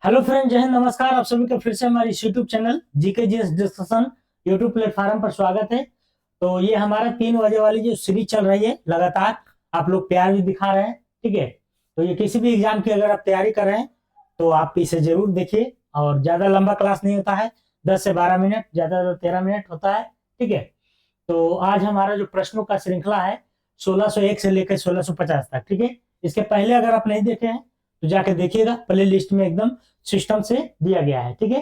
Hello friend, जय हिंद, नमस्कार। आप सभी का फिर से हमारे इस YouTube channel GK GS discussion YouTube platform पर स्वागत है। तो ये हमारा 3 बजे वाली जो सीरीज चल रही है लगातार, आप लोग प्यार भी दिखा रहे हैं। ठीक है, तो ये किसी भी एग्जाम की अगर आप तैयारी कर रहे हैं तो आप इसे जरूर देखिए। और ज्यादा लंबा क्लास नहीं होता है, 10 से 12 मिनट, ज्यादा 13 मिनट होता है। ठीक है, तो आज हमारा जो प्रश्नों का श्रृंखला है 1601 से लेकर 1650 तक। ठीक है, इसके पहले अगर आप नहीं देखे हैं तो जाके देखिएगा, प्ले लिस्ट में एकदम सिस्टम से दिया गया है। ठीक है,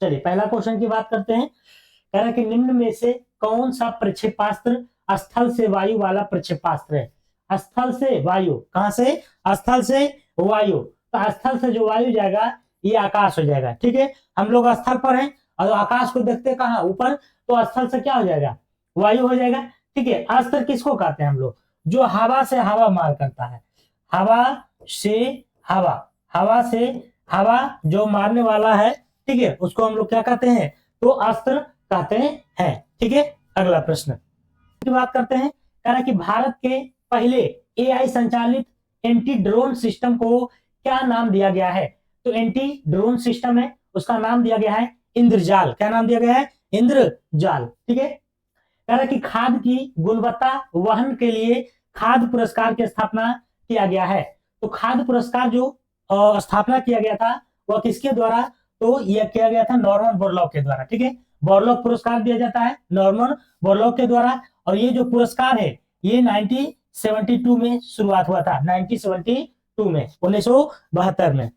चलिए पहला क्वेश्चन की बात करते हैं। कह रहा है कि निम्न में से कौन सा प्रक्षेपास्त्र स्थल से वायु वाला प्रक्षेपास्त्र है। स्थल से वायु, कहां से? स्थल से वायु। तो स्थल से जो वायु जाएगा ये आकाश हो जाएगा। ठीक है, हम लोग स्थल पर हैं और आकाश को देखते कहां? ऊपर। तो स्थल से क्या हो जाएगा? वायु हो जाएगा। ठीक है, अस्त्र किसको कहते हैं हम लोग? जो हवा से हवा मार करता है, हवा से हवा, हवा से हवा जो मारने वाला है, ठीक है, उसको हम लोग क्या कहते हैं? तो अस्त्र कहते हैं। ठीक है, अगला प्रश्न की बात करते हैं। कह रहा है कि भारत के पहले एआई संचालित एंटी ड्रोन सिस्टम को क्या नाम दिया गया है? तो एंटी ड्रोन सिस्टम है, उसका नाम दिया गया है इंद्रजाल। क्या नाम दिया गया है? इंद्रजाल। ठीक है, कह रहा है कि खाद्य की गुणवत्ता वहन के लिए खाद्य पुरस्कार की स्थापना किया गया है। तो खाद्य पुरस्कार जो स्थापना किया गया था वह किसके द्वारा? तो यह किया गया था नॉर्मन बोरलॉग के द्वारा। ठीक है, बोरलॉग पुरस्कार दिया जाता है नॉर्मन बोरलॉग के द्वारा। और ये जो पुरस्कार है ये 1972 में शुरुआत हुआ था, 1972 में, 1972 में।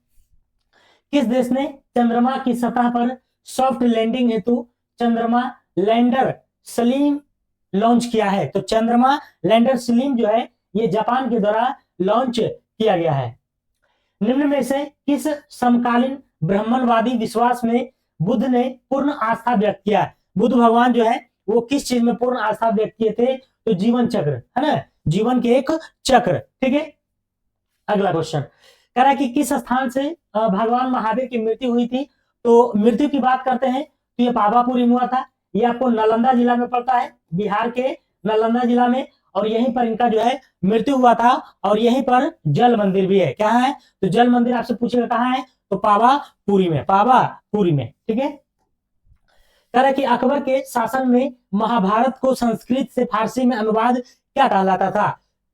किस देश ने चंद्रमा की सतह पर सॉफ्ट लैंडिंग हेतु चंद्रमा लैंडर सलीम लॉन्च किया है? तो चंद्रमा लैंडर सलीम जो है ये जापान के द्वारा लॉन्च किया गया है। निम्न में से किस समकालीन ब्राह्मणवादी विश्वास में बुद्ध ने पूर्ण आस्था व्यक्त किया? बुद्ध भगवान जो है वो किस चीज में पूर्ण आस्था व्यक्त किए थे? तो जीवन चक्र है ना, जीवन के एक चक्र। ठीक है, अगला क्वेश्चन कह रहा है कि किस स्थान से भगवान महावीर की मृत्यु हुई थी? तो मृत्यु की बात करते हैं तो ये पावापुरी में हुआ था। ये आपको नालंदा जिला में पड़ता है, बिहार के नालंदा जिला में। और यहीं पर इनका जो है मृत्यु हुआ था। और यहीं पर जल मंदिर भी है। क्या है? तो जल मंदिर आपसे पूछेगा कहाँ है? तो पावापुरी में, पावापुरी में। ठीक है, कह रहा है कि अकबर के शासन में महाभारत को संस्कृत से फारसी में अनुवाद क्या कहलाता था?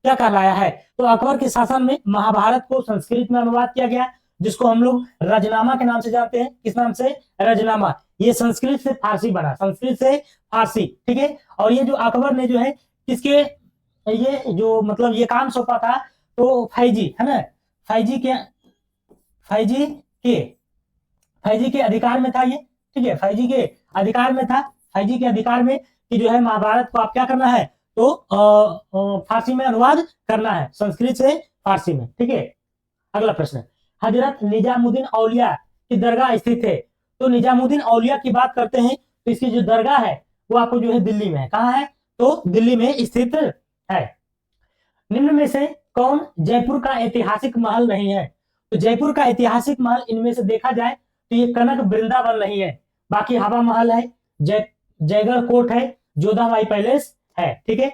क्या कहलाया है? तो अकबर के शासन में महाभारत को संस्कृत में अनुवाद किया गया, जिसको हम लोग रजनामा के नाम से जानते हैं। किस नाम से? रजनामा। ये संस्कृत से फारसी बना, संस्कृत से फारसी। ठीक है, और ये जो अकबर ने जो है किसके ये जो मतलब ये काम सौंपा था तो फैजी है ना, फैजी के फैजी के फैजी के अधिकार में था ये। ठीक है, फैजी के अधिकार में था, फैजी के अधिकार में कि जो है महाभारत को आप क्या करना है? तो फारसी में अनुवाद करना है, संस्कृत से फारसी में। ठीक है, अगला प्रश्न, हजरत निजामुद्दीन औलिया की दरगाह स्थित है। तो निजामुद्दीन औलिया की बात करते हैं तो इसकी जो दरगाह है वो आपको जो है दिल्ली में है। कहाँ है? तो दिल्ली में स्थित है। निम्न में से कौन जयपुर का ऐतिहासिक महल नहीं है? तो जयपुर का ऐतिहासिक महल इनमें से देखा जाए तो ये कनक वृंदावन नहीं है, बाकी हवा महल है, जयगढ़ कोट है, जोधाबाई पैलेस है। ठीक है,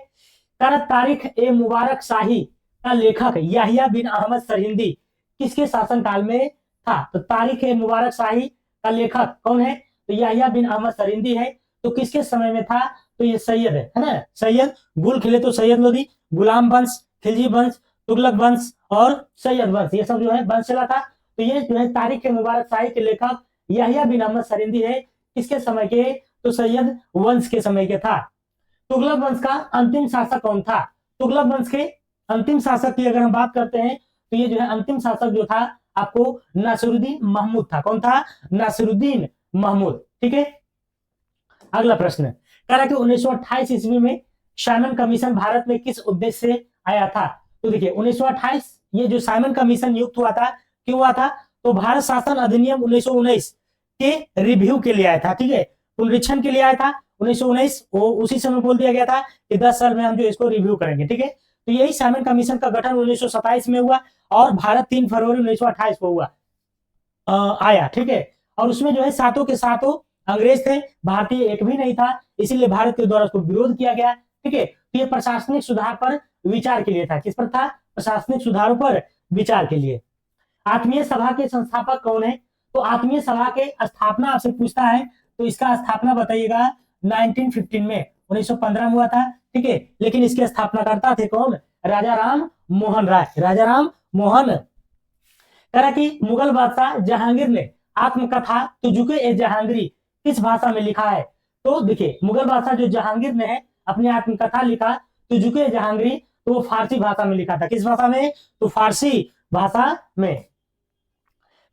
तारीख ए मुबारक शाही का लेखक याहिया बिन अहमद सरहिंदी किसके शासनकाल में था? तो तारीख ए मुबारक शाही का लेखक कौन है? तो याहिया बिन अहमद सरहिंदी है। तो किसके समय में था? तो ये सैयद है ना, सैयद। गुल खिले तो सैयद लोधी, गुलाम वंश, खिलजी वंश, तुगलक वंश और सैयद वंश, ये सब जो है वंश चला था। तो ये जो है तारीख के मुबारक शाही के लेखक याहिया बिन अहमद सरहिंदी है। किसके समय के? तो सैयद वंश के समय के था। तुगलक वंश का अंतिम शासक कौन था? तुगलक वंश के अंतिम शासक की अगर हम बात करते हैं तो ये जो है अंतिम शासक जो था आपको नासिरुद्दीन महमूद था। कौन था? नासिरुद्दीन महमूद। ठीक है, अगला प्रश्न कह रहा है कि 1928 ईस्वी में साइमन कमीशन भारत में किस उद्देश्य से आया था? तो देखिए 1928 ये जो साइमन कमीशन नियुक्त हुआ था, क्यों हुआ था? तो भारत शासन अधिनियम 1919 के रिव्यू के लिए आया था। ठीक है, पुनरीक्षण के लिए आया था 1919। वो उसी समय बोल दिया गया था कि 10 साल में हम जो इसको रिव्यू करेंगे। ठीक है, तो यही साइमन कमीशन का गठन 1927 में हुआ और भारत 3 फरवरी 1928 को हुआ आया। ठीक है, और उसमें जो है सातों के सातों अंग्रेज थे, भारतीय एक भी नहीं था, इसीलिए भारत के द्वारा उसको विरोध किया गया। ठीक है, तो ये प्रशासनिक सुधार पर विचार के लिए था। किस पर था? प्रशासनिक सुधारों पर विचार के लिए। आत्मीय सभा के संस्थापक कौन है? तो आत्मीय सभा के स्थापना आपसे पूछता है, तो इसका स्थापना बताइएगा 1915 में, 1915 में हुआ था, ठीक है। लेकिन इसके स्थापनाकर्ता थे कौन? राजा राम मोहन राय, राजा राम मोहन। कह कि मुगल बादशाह जहांगीर ने आत्मकथा तुझुके ए जहांगीरी किस भाषा में लिखा है? तो देखिए, मुगल बादशाह जो जहांगीर ने है अपनी आत्मकथा लिखा तुझुके ए जहांगीरी, तो वो फारसी भाषा में लिखा था। किस भाषा में? तो फारसी भाषा में।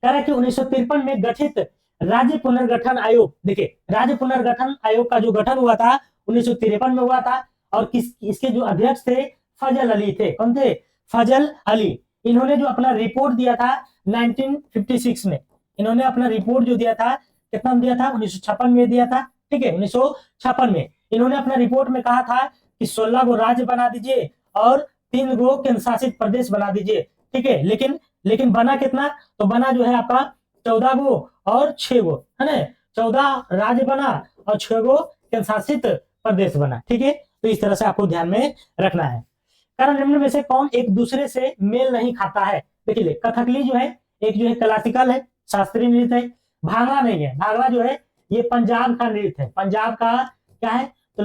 कह रहा है कि 1953 में गठित राज्य पुनर्गठन आयोग, देखिए राज्य पुनर्गठन आयोग का जो गठन हुआ था 1953 में हुआ था, और इसके जो अध्यक्ष थे फजल अली थे। कौन थे? फजल अली। इन्होंने जो अपना रिपोर्ट दिया था 1956 में, इन्होंने अपना रिपोर्ट जो दिया था कितना दिया था? 1956 में दिया था, ठीक है। 1956 में इन्होंने अपना रिपोर्ट में कहा था कि 16 गो राज्य बना दीजिए और 3 गो केंद्र शासित प्रदेश बना दीजिए, ठीक है। लेकिन बना कितना? तो बना जो है आपका 14 गो और 6 गो, है ना। 14 राज्य बना और 6 गो केंद्र शासित प्रदेश बना, ठीक है। तो इस तरह से आपको ध्यान में रखना है। कारण निम्न में से कौन एक दूसरे से मेल नहीं खाता है? देखिए कथकली जो है एक जो है क्लासिकल है, शास्त्रीय नृत्य है। भांगड़ा नहीं है, भांगड़ा जो है ये पंजाब का नृत्य है, पंजाब का क्या है? तो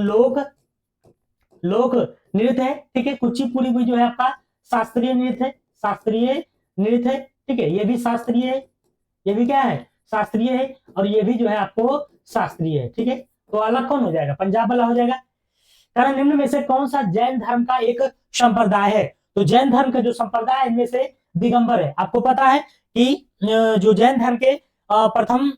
लोक नृत्य है, ठीक है। कुचिपुड़ी भी जो है आपका शास्त्रीय नृत्य है, शास्त्रीय नृत्य है, ठीक है। ये भी शास्त्रीय है, ये भी क्या है? शास्त्रीय है, और ये भी जो है आपको शास्त्रीय है, ठीक है। तो अलग कौन हो जाएगा? पंजाब वाला हो जाएगा। कारण निम्न में से कौन सा जैन धर्म का एक संप्रदाय है? तो जैन धर्म का जो संप्रदाय है इनमें से दिगंबर है। आपको पता है कि जो जैन धर्म के प्रथम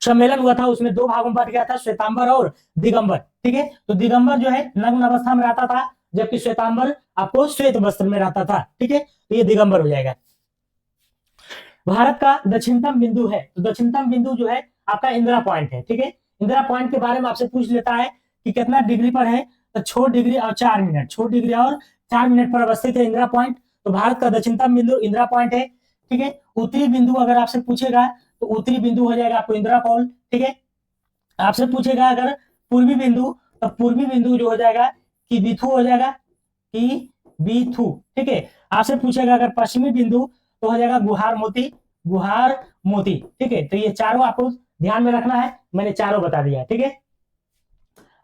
सम्मेलन हुआ था उसमें 2 भागों में बट गया था, श्वेतांबर और दिगंबर, ठीक है। तो दिगंबर जो है नग्न अवस्था में रहता था, जबकि श्वेतांबर आपको श्वेत वस्त्र में रहता था, ठीक है। तो ये दिगंबर हो जाएगा। भारत का दक्षिणतम बिंदु है, तो दक्षिणतम बिंदु जो है आपका इंदिरा पॉइंट है, ठीक है। इंदिरा पॉइंट के बारे में आपसे पूछ लेता है कि कितना डिग्री पर है? तो 6 डिग्री और 4 मिनट, 6 डिग्री और 4 मिनट पर अवस्थित है इंदिरा पॉइंट। तो भारत का दक्षिणतम बिंदु इंदिरा पॉइंट है, ठीक है। उत्तरी बिंदु अगर आपसे पूछेगा तो उत्तरी बिंदु हो जाएगा आपको इंदिरा कॉल, ठीक है। आपसे पूछेगा अगर पूर्वी बिंदु, तो पूर्वी बिंदु जो हो जाएगा कि बिथु हो जाएगा, कि बिथु, ठीक है। आपसे पूछेगा अगर पश्चिमी बिंदु तो हो जाएगा गुहार मोती, गुहार मोती, ठीक है। तो ये चारों आपको ध्यान में रखना है, मैंने चारों बता दिया, ठीक है।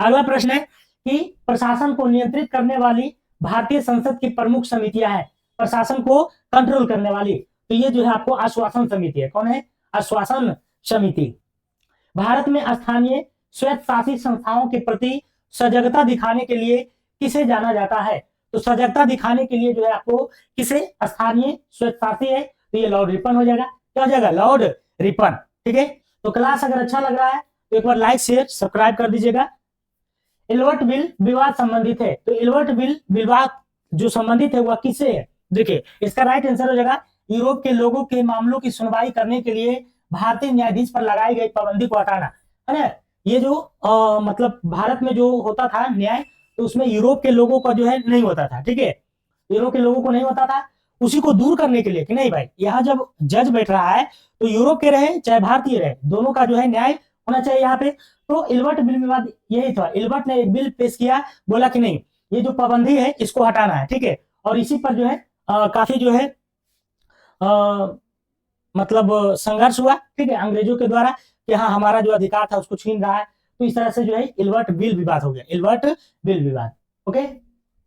अगला प्रश्न है कि प्रशासन को नियंत्रित करने वाली भारतीय संसद की प्रमुख समितियां हैं, प्रशासन को कंट्रोल करने वाली, तो ये जो है आपको आश्वासन समिति है। कौन है? आश्वासन समिति। भारत में स्थानीय स्वायत्त शासित संस्थाओं के प्रति सजगता दिखाने के लिए किसे जाना जाता है? तो सजगता दिखाने के लिए जो है आपको किसे? स्थानीय स्वायत्त शासित है, तो ये लॉर्ड रिपन हो जाएगा। क्या हो जाएगा? लॉर्ड रिपन, ठीक है। तो क्लास अगर अच्छा लग रहा है तो एक बार लाइक शेयर सब्सक्राइब कर दीजिएगा। इल्वर्ट बिल विवाद संबंधित है, तो इल्वर्ट बिल विवाद जो संबंधित है वह किससे है? देखिए इसका राइट आंसर हो जाएगा यूरोप के लोगों के मामलों की सुनवाई करने के लिए भारतीय न्यायाधीश पर लगाई गई पाबंदी को हटाना, है ना। ये जो मतलब भारत में जो होता था न्याय, तो उसमें यूरोप के लोगों का जो है नहीं होता था, ठीक है। यूरोप के लोगों को नहीं होता था, उसी को दूर करने के लिए कि नहीं भाई यहाँ जब जज बैठ रहा है तो यूरोप के रहे चाहे भारतीय रहे, दोनों का जो है न्याय होना चाहिए यहाँ पे। तो इल्बर्ट बिल विवाद यही था, इल्बर्ट ने एक बिल पेश किया, बोला कि नहीं ये जो पाबंदी है इसको हटाना है, ठीक है। और इसी पर जो है काफी जो है मतलब संघर्ष हुआ, ठीक है, अंग्रेजों के द्वारा कि हाँ हमारा जो अधिकार था उसको छीन रहा है। तो इस तरह से जो है इल्बर्ट बिल विवाद हो गया, इल्बर्ट बिल विवाद। ओके,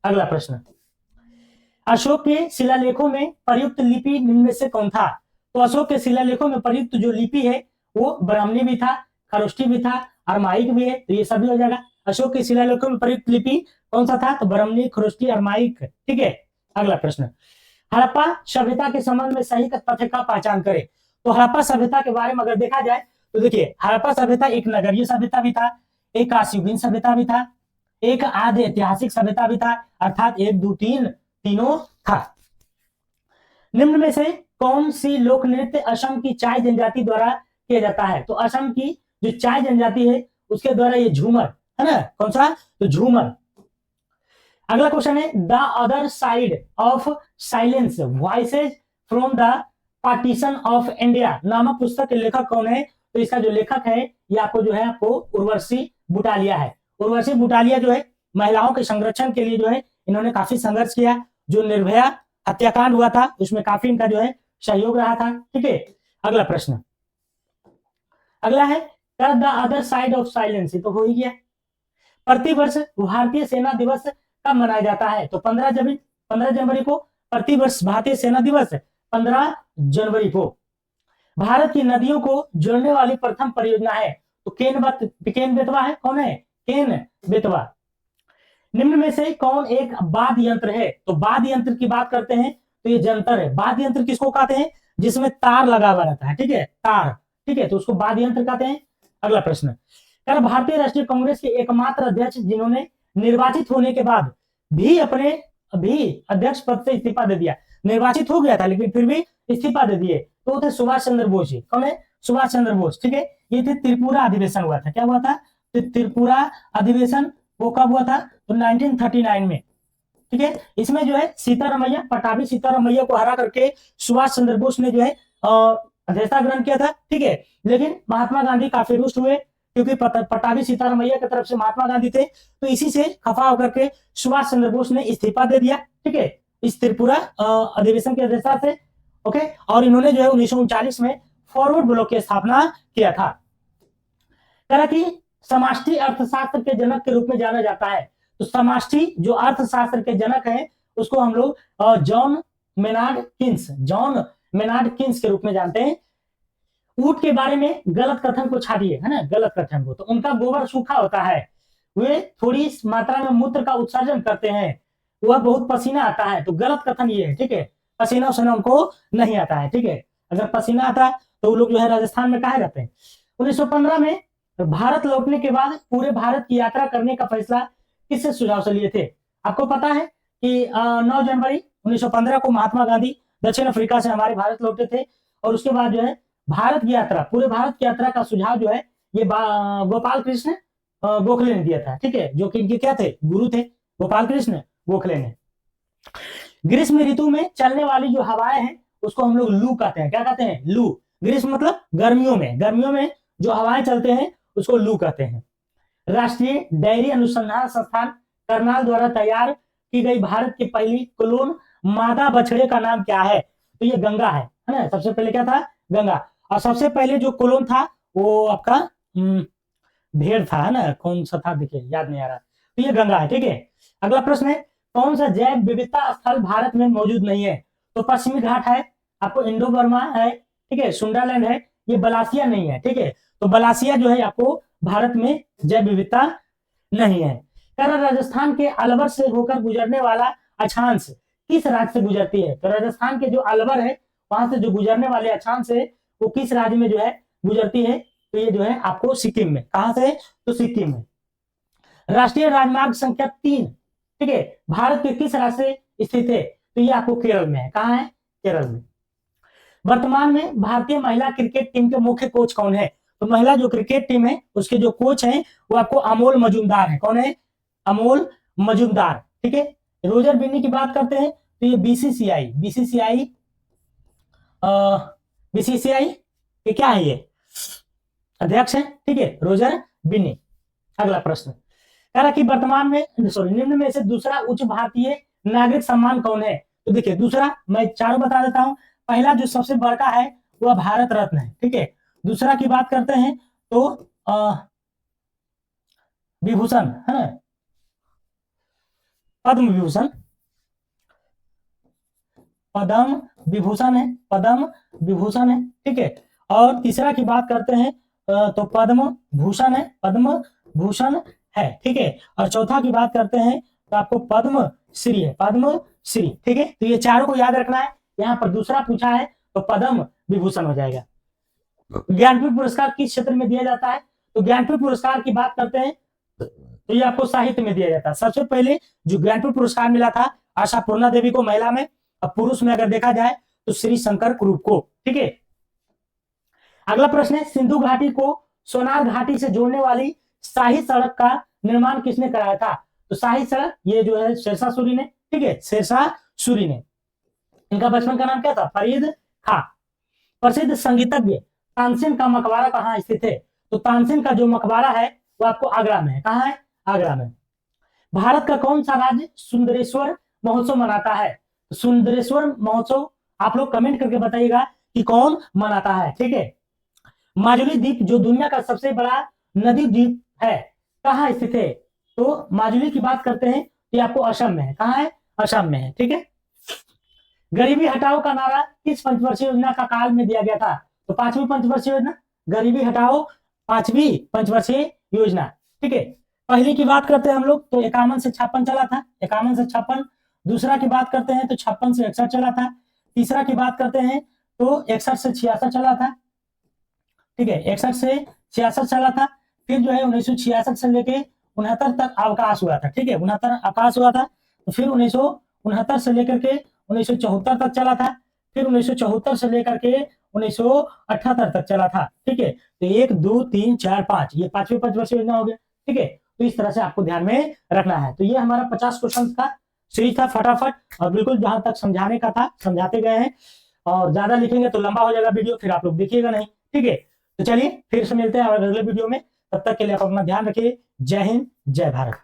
अगला प्रश्न, अशोक के शिलालेखों में प्रयुक्त लिपि निम्न में से कौन था? तो अशोक के शिलालेखों में प्रयुक्त जो लिपि है वो ब्राह्मणी भी था, खरोष्टी भी था, अरमाइक भी है, तो ये सभी हो जाएगा। अशोक के शिलालेखों में प्रयुक्त लिपि कौन सा था? तो ब्राह्मणी, खरोष्टी, अरमाइक, ठीक है। अगला प्रश्न, हड़प्पा सभ्यता के संबंध में सही तथ्य का पहचान करें। तो हड़प्पा सभ्यता के बारे में अगर देखा जाए तो देखिए हड़प्पा सभ्यता एक नगरीय सभ्यता भी था, एक कांस्ययुगीन सभ्यता भी था, एक आदि ऐतिहासिक सभ्यता भी था, अर्थात 1 2 3 तीनों था। निम्न में से कौन सी लोक नृत्य असम की चाय जनजाति द्वारा किया जाता है? तो असम की जो चाय जनजाति है उसके द्वारा ये झूमर है ना, कौन सा? तो झूमर। अगला क्वेश्चन है the other side of silence voices from the partition of India नामक पुस्तक के लेखक कौन है? तो इसका जो लेखक है ये आपको जो है आपको उर्वशी बुटालिया है। उर्वशी बुटालिया जो है महिलाओं के संरक्षण के लिए जो है इन्होंने काफी संघर्ष किया, जो निर्भया हत्याकांड हुआ था उसमें काफी इनका जो है सहयोग रहा था, ठीक है। अगला प्रश्न, अगला है कर the other side of silence, तो हो ही गया। प्रतिवर्ष भारतीय सेना दिवस कब मनाया जाता है? तो 15 जनवरी को प्रतिवर्ष भारतीय सेना दिवस 15 जनवरी को। भारत की नदियों को जोड़ने वाली प्रथम परियोजना है, तो केन बेतवा है। कौन है? केन बेतवा। निम्न में से कौन एक वाद्य यंत्र है? तो वाद्य यंत्र की बात करते हैं तो ये जंतर है। वाद्य यंत्र किसको कहते हैं? जिसमें तार लगा हुआ रहता है, ठीक है, तार, ठीक है, तो उसको वाद्य यंत्र कहते हैं। अगला प्रश्न, कर भारतीय राष्ट्रीय कांग्रेस के एकमात्र अध्यक्ष जिन्होंने निर्वाचित होने के बाद भी अध्यक्ष पद से इस्तीफा दे दिया। निर्वाचित हो गया था लेकिन फिर भी इस्तीफा दे दिए, तो थे सुभाष चंद्र बोस जी। कौन है? सुभाष चंद्र बोस, ठीक है। ये थे त्रिपुरा अधिवेशन हुआ था। क्या हुआ था? तो त्रिपुरा अधिवेशन वो कब हुआ था? तो 1939 में, ठीक है। इसमें जो है सीतारामैया, पटाभी सीतारामैया को हरा करके सुभाष चंद्र बोस ने जो है अध्यक्षता ग्रहण किया था, ठीक है। लेकिन महात्मा गांधी काफी रुष्ट हुए क्योंकि पटाभी सीतारामैया की तरफ से महात्मा गांधी थे, तो इसी से खफा होकर के सुभाष चंद्र बोस ने इस्तीफा दे दिया, ठीक है, इस त्रिपुरा अधिवेशन की अध्यक्षता से। ओके, और इन्होंने जो है 1939 में फॉरवर्ड ब्लॉक की स्थापना किया था। करा कि समष्टि अर्थशास्त्र के जनक के रूप में जाना जाता है, तो समष्टि जो अर्थशास्त्र के जनक है उसको हम लोग जॉन मेनार्ड किन्स के रूप में जानते हैं। ऊंट के बारे में गलत कथन को छाड़िए, है ना, गलत कथन को। तो उनका गोबर सूखा होता है, वे थोड़ी मात्रा में मूत्र का उत्सर्जन करते हैं, वह बहुत पसीना आता है, तो गलत कथन ये है, ठीक है। पसीना उसीना उनको नहीं आता है, ठीक है। अगर पसीना आता है तो वो लोग जो है राजस्थान में कहा रहते हैं। 1915 में भारत लौटने के बाद पूरे भारत की यात्रा करने का फैसला किससे सुझाव से लिए थे? आपको पता है कि 9 जनवरी 1915 को महात्मा गांधी दक्षिण अफ्रीका से हमारे भारत लौटे थे, और उसके बाद जो है भारत की यात्रा, पूरे भारत की यात्रा का सुझाव जो है ये गोपाल कृष्ण गोखले ने दिया था, ठीक है, जो कि इनके क्या थे? गुरु थे, गोपाल कृष्ण गोखले ने। ग्रीष्म ऋतु में चलने वाली जो हवाएं हैं उसको हम लोग लू कहते हैं। क्या कहते हैं? लू। ग्रीष्म मतलब गर्मियों में जो हवाएं चलते हैं उसको लू कहते हैं। राष्ट्रीय डेयरी अनुसंधान संस्थान करनाल द्वारा तैयार की गई भारत की पहली क्लोन मादा बछड़े का नाम क्या है? तो ये गंगा है ना। सबसे पहले क्या था? गंगा। और सबसे पहले जो क्लोन था वो आपका भेड़ था, है ना। कौन सा था देखिए, याद नहीं आ रहा, तो ये गंगा है, ठीक है। अगला प्रश्न है, कौन सा जैव विविधता स्थल भारत में मौजूद नहीं है? तो पश्चिमी घाट है, आपको इंडो बर्मा है, ठीक है, सुंडरलैंड है, ये बलासिया नहीं है, ठीक है। तो बलासिया जो है आपको भारत में जैव विविधता नहीं है। राजस्थान के अलवर से होकर गुजरने वाला अक्षांश किस राज्य से गुजरती है? तो राजस्थान के जो अलवर है वहां से जो गुजरने वाले अक्षांश है वो किस राज्य में जो है गुजरती है? तो ये जो है आपको सिक्किम में। कहां से? तो सिक्किम में। राष्ट्रीय राजमार्ग संख्या 3, ठीक है, भारत के किस राज्य से स्थित है? तो ये आपको केरल में है। कहां है? केरल में। वर्तमान में भारतीय महिला क्रिकेट टीम के मुख्य कोच कौन है? तो महिला जो क्रिकेट टीम है उसके जो कोच हैं वो आपको अमोल मजूमदार है। कौन है? अमोल मजूमदार, ठीक है। रोजर बिन्नी की बात करते हैं तो ये बीसीसीआई ये क्या है? ये अध्यक्ष है, ठीक है, रोजर बिन्नी। अगला प्रश्न कह रहा कि वर्तमान में निम्न में से दूसरा उच्च भारतीय नागरिक सम्मान कौन है? तो देखिए दूसरा मैं चारों बता देता हूं। पहला जो सबसे बड़का है वह भारत रत्न है, ठीक है। दूसरा की बात करते हैं तो विभूषण, है ना, पद्म विभूषण है, ठीक है। और तीसरा की बात करते हैं तो पद्म भूषण है, ठीक है। और चौथा की बात करते हैं तो आपको पद्मश्री है, पद्मश्री, ठीक है। तो ये चारों को याद रखना है। यहाँ पर दूसरा पूछा है तो पद्म विभूषण हो जाएगा। ज्ञानपीठ पुरस्कार किस क्षेत्र में दिया जाता है? तो ज्ञानपीठ पुरस्कार की बात करते हैं तो ये आपको साहित्य में दिया जाता है। सबसे पहले जो ज्ञानपीठ पुरस्कार मिला था आशापूर्णा देवी को महिला में, अब पुरुष में अगर देखा जाए तो श्री शंकर कुरूप को, ठीक है। अगला प्रश्न है, सिंधु घाटी को सोनार घाटी से जोड़ने वाली शाही सड़क का निर्माण किसने कराया था? तो शाही सड़क ये जो है शेरशाह सूरी ने, ठीक है, शेरशाह सूरी ने। इनका बचपन का नाम क्या था? फरीद खां। प्रसिद्ध संगीतज्ञ तानसेन का मकबरा कहाँ स्थित है? तो तानसेन का जो मकबरा है वो आपको आगरा में है। कहाँ है? आगरा में। भारत का कौन सा राज्य सुंदरेश्वर महोत्सव मनाता है? सुंदरेश्वर महोत्सव आप लोग कमेंट करके बताइएगा कि कौन मनाता है, ठीक है। माजुली द्वीप जो दुनिया का सबसे बड़ा नदी द्वीप है, कहाँ स्थित है? तो माजुली की बात करते हैं, ये आपको असम में है। कहाँ है? असम में है। ठीक है। गरीबी हटाओ का नारा किस पंचवर्षीय योजना का काल में दिया गया था? तो 5वीं पंचवर्षीय योजना, गरीबी हटाओ 5वीं पंचवर्षीय योजना। ठीक है। पहली की बात करते हैं हम लोग तो 51 से 56 चला था, 51 से 56। दूसरा की बात करते हैं तो 56 से 61 चला था। तीसरा की बात करते हैं तो 61 से 66 चला था। ठीक है, 61 से 66 चला था। फिर जो है 1966 से लेके 69 तक अवकाश हुआ था। ठीक है, 69 अवकाश हुआ था। तो फिर 1969 से लेकर के 1974 तक चला था। फिर 1974 से लेकर के 1978 तक चला था। ठीक है, तो 1 2 3 4 5 ये 5वीं पंचवर्षीय योजना हो गया। ठीक है, तो इस तरह से आपको ध्यान में रखना है। तो ये हमारा 50 क्वेश्चन का सीरीज था, फटाफट और बिल्कुल जहां तक समझाने का था समझाते गए हैं। और ज्यादा लिखेंगे तो लंबा हो जाएगा वीडियो, फिर आप लोग देखिएगा नहीं। ठीक है, तो चलिए फिर से मिलते हैं अगले वीडियो में। तब तक के लिए आप अपना ध्यान रखिए। जय हिंद, जय भारत।